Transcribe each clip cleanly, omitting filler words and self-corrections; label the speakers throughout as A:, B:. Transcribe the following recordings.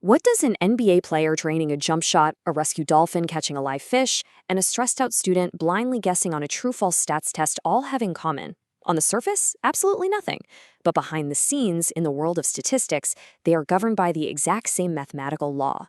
A: What does an NBA player training a jump shot, a rescue dolphin catching a live fish, and a stressed out student blindly guessing on a true-false stats test all have in common? On the surface, absolutely nothing. But behind the scenes, in the world of statistics, they are governed by the exact same mathematical law.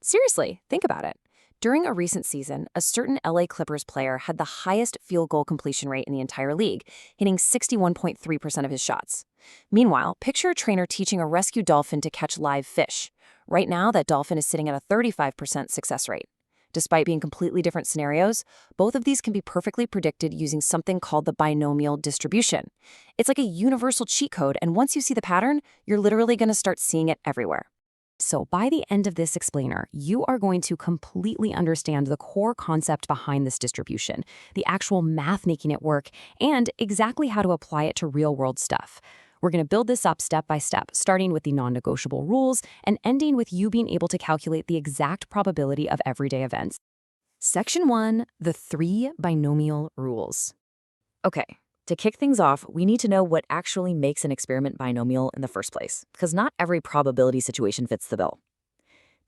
B: Seriously, think about it. During a recent season, a certain LA Clippers player had the highest field goal completion rate in the entire league, hitting 61.3% of his shots. Meanwhile, picture a trainer teaching a rescue dolphin to catch live fish. Right now, that dolphin is sitting at a 35% success rate. Despite being completely different scenarios, both of these can be perfectly predicted using something called the binomial distribution. It's like a universal cheat code, and once you see the pattern, you're literally going to start seeing it everywhere. So by the end of this explainer, you are going to completely understand the core concept behind this distribution, the actual math making it work, and exactly how to apply it to real-world stuff. We're going to build this up step by step, starting with the non-negotiable rules and ending with you being able to calculate the exact probability of everyday events. Section 1, the 3 binomial rules. Okay. To kick things off, we need to know what actually makes an experiment binomial in the first place, because not every probability situation fits the bill.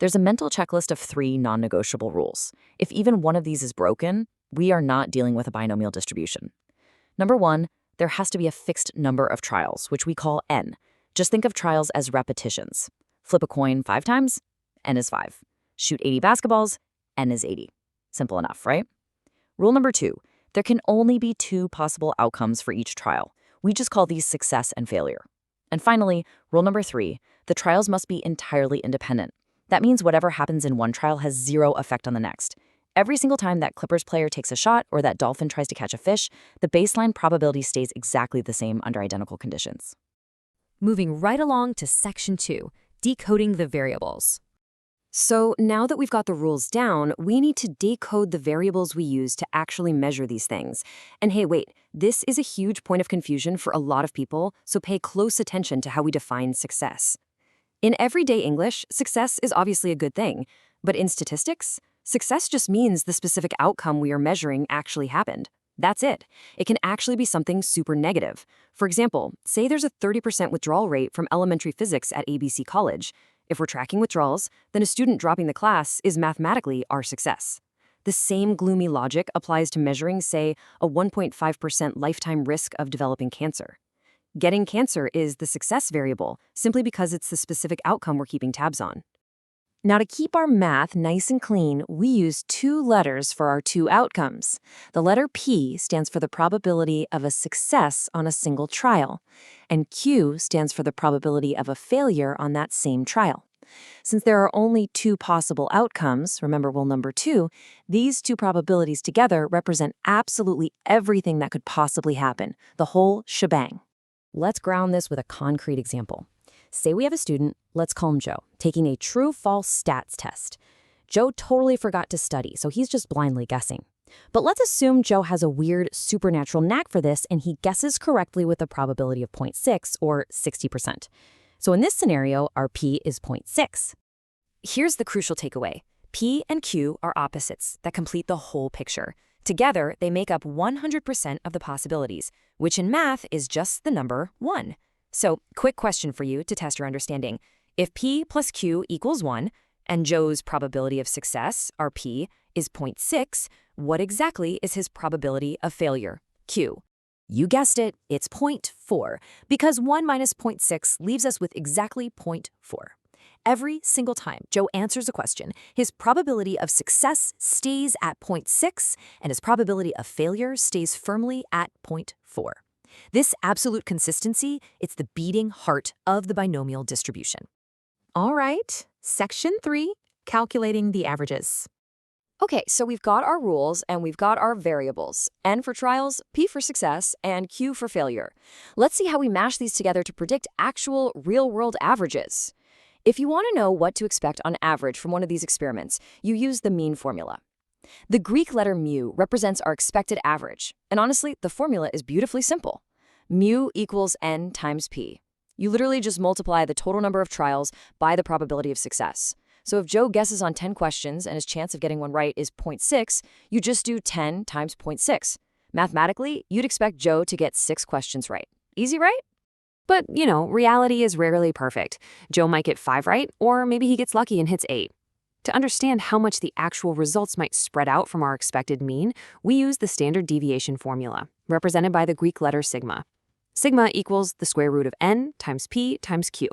B: There's a mental checklist of 3 non-negotiable rules. If even one of these is broken, we are not dealing with a binomial distribution. Number 1, there has to be a fixed number of trials, which we call n. Just think of trials as repetitions. Flip a coin 5 times, n is 5. Shoot 80 basketballs, n is 80. Simple enough, right? Rule number 2. There can only be 2 possible outcomes for each trial. We just call these success and failure. And finally, rule number 3, the trials must be entirely independent. That means whatever happens in one trial has 0 effect on the next. Every single time that Clippers player takes a shot or that dolphin tries to catch a fish, the baseline probability stays exactly the same under identical conditions. Moving right along to Section 2, decoding the variables. So now that we've got the rules down, we need to decode the variables we use to actually measure these things. And hey, wait, this is a huge point of confusion for a lot of people, so pay close attention to how we define success. In everyday English, success is obviously a good thing, but in statistics, success just means the specific outcome we are measuring actually happened. That's it. It can actually be something super negative. For example, say there's a 30% withdrawal rate from elementary physics at ABC College. If we're tracking withdrawals, then a student dropping the class is mathematically our success. The same gloomy logic applies to measuring, say, a 1.5% lifetime risk of developing cancer. Getting cancer is the success variable, simply because it's the specific outcome we're keeping tabs on. Now, to keep our math nice and clean, we use 2 letters for our 2 outcomes. The letter P stands for the probability of a success on a single trial, and Q stands for the probability of a failure on that same trial. Since there are only 2 possible outcomes, remember rule number 2, these 2 probabilities together represent absolutely everything that could possibly happen, the whole shebang. Let's ground this with a concrete example. Say we have a student, let's call him Joe, taking a true-false stats test. Joe totally forgot to study, so he's just blindly guessing. But let's assume Joe has a weird supernatural knack for this and he guesses correctly with a probability of 0.6 or 60%. So in this scenario, our P is 0.6. Here's the crucial takeaway. P and Q are opposites that complete the whole picture. Together, they make up 100% of the possibilities, which in math is just the number 1. So, quick question for you to test your understanding. If P plus Q equals 1, and Joe's probability of success, our P, is 0.6, what exactly is his probability of failure, Q? You guessed it, it's 0.4, because 1 minus 0.6 leaves us with exactly 0.4. Every single time Joe answers a question, his probability of success stays at 0.6, and his probability of failure stays firmly at 0.4. This absolute consistency, it's the beating heart of the binomial distribution. All right, Section 3, calculating the averages. Okay, so we've got our rules and we've got our variables. N for trials, P for success, and Q for failure. Let's see how we mash these together to predict actual real-world averages. If you want to know what to expect on average from one of these experiments, you use the mean formula. The Greek letter mu represents our expected average, and honestly, the formula is beautifully simple. Mu equals N times P. You literally just multiply the total number of trials by the probability of success. So if Joe guesses on 10 questions and his chance of getting one right is 0.6, you just do 10 times 0.6. Mathematically, you'd expect Joe to get 6 questions right. Easy, right?
A: But, reality is rarely perfect. Joe might get 5 right, or maybe he gets lucky and hits 8. To understand how much the actual results might spread out from our expected mean, we use the standard deviation formula, represented by the Greek letter sigma. Sigma equals the square root of n times p times q.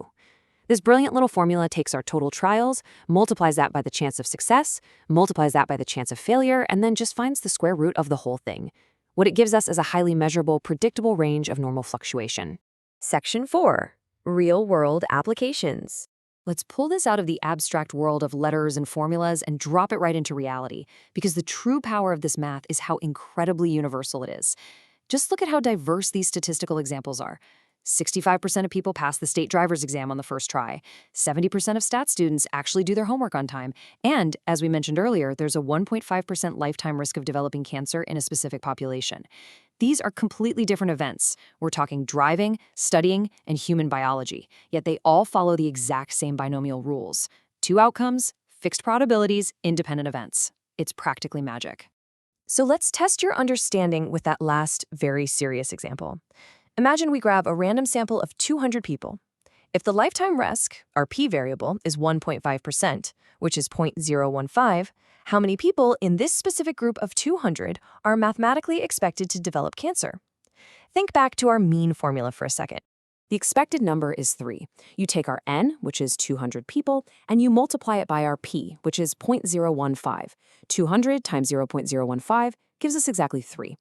A: This brilliant little formula takes our total trials, multiplies that by the chance of success, multiplies that by the chance of failure, and then just finds the square root of the whole thing. What it gives us is a highly measurable, predictable range of normal fluctuation.
B: Section 4. Real-world applications.
A: Let's pull this out of the abstract world of letters and formulas and drop it right into reality, because the true power of this math is how incredibly universal it is. Just look at how diverse these statistical examples are. 65% of people pass the state driver's exam on the first try. 70% of stat students actually do their homework on time. And, as we mentioned earlier, there's a 1.5% lifetime risk of developing cancer in a specific population. These are completely different events. We're talking driving, studying, and human biology, yet they all follow the exact same binomial rules. 2 outcomes, fixed probabilities, independent events. It's practically magic.
B: So let's test your understanding with that last very serious example. Imagine we grab a random sample of 200 people. If the lifetime risk, our p-variable, is 1.5%, which is 0.015, how many people in this specific group of 200 are mathematically expected to develop cancer? Think back to our mean formula for a second.
A: The expected number is 3. You take our n, which is 200 people, and you multiply it by our p, which is 0.015. 200 times 0.015 gives us exactly 3.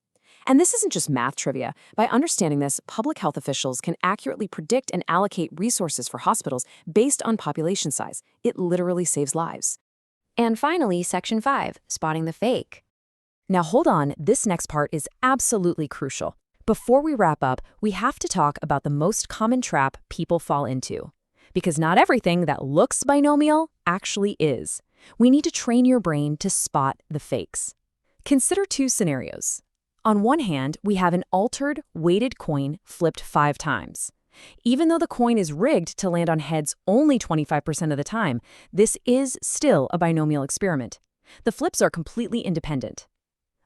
A: And this isn't just math trivia. By understanding this, public health officials can accurately predict and allocate resources for hospitals based on population size. It literally saves lives.
B: And finally, Section 5, spotting the fake. Now hold on, this next part is absolutely crucial. Before we wrap up, we have to talk about the most common trap people fall into. Because not everything that looks binomial actually is. We need to train your brain to spot the fakes. Consider 2 scenarios. On one hand, we have an altered, weighted coin flipped 5 times. Even though the coin is rigged to land on heads only 25% of the time, this is still a binomial experiment. The flips are completely independent.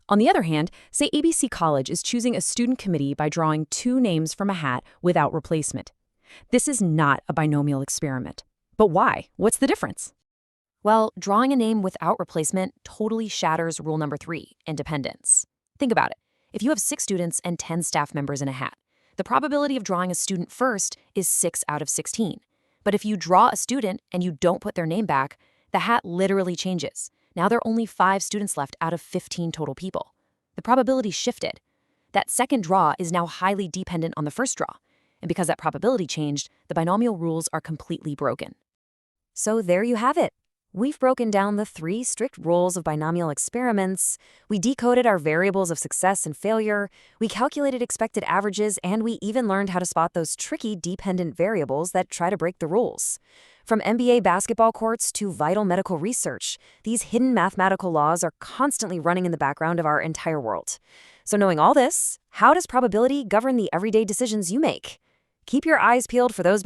B: On the other hand, say ABC College is choosing a student committee by drawing 2 names from a hat without replacement. This is not a binomial experiment. But why? What's the difference?
A: Well, drawing a name without replacement totally shatters rule number 3, independence. Think about it. If you have 6 students and 10 staff members in a hat, the probability of drawing a student first is 6 out of 16. But if you draw a student and you don't put their name back, the hat literally changes. Now there are only 5 students left out of 15 total people. The probability shifted. That second draw is now highly dependent on the first draw. And because that probability changed, the binomial rules are completely broken.
B: So there you have it. We've broken down the 3 strict rules of binomial experiments, we decoded our variables of success and failure, we calculated expected averages, and we even learned how to spot those tricky dependent variables that try to break the rules. From NBA basketball courts to vital medical research, these hidden mathematical laws are constantly running in the background of our entire world. So knowing all this, how does probability govern the everyday decisions you make? Keep your eyes peeled for those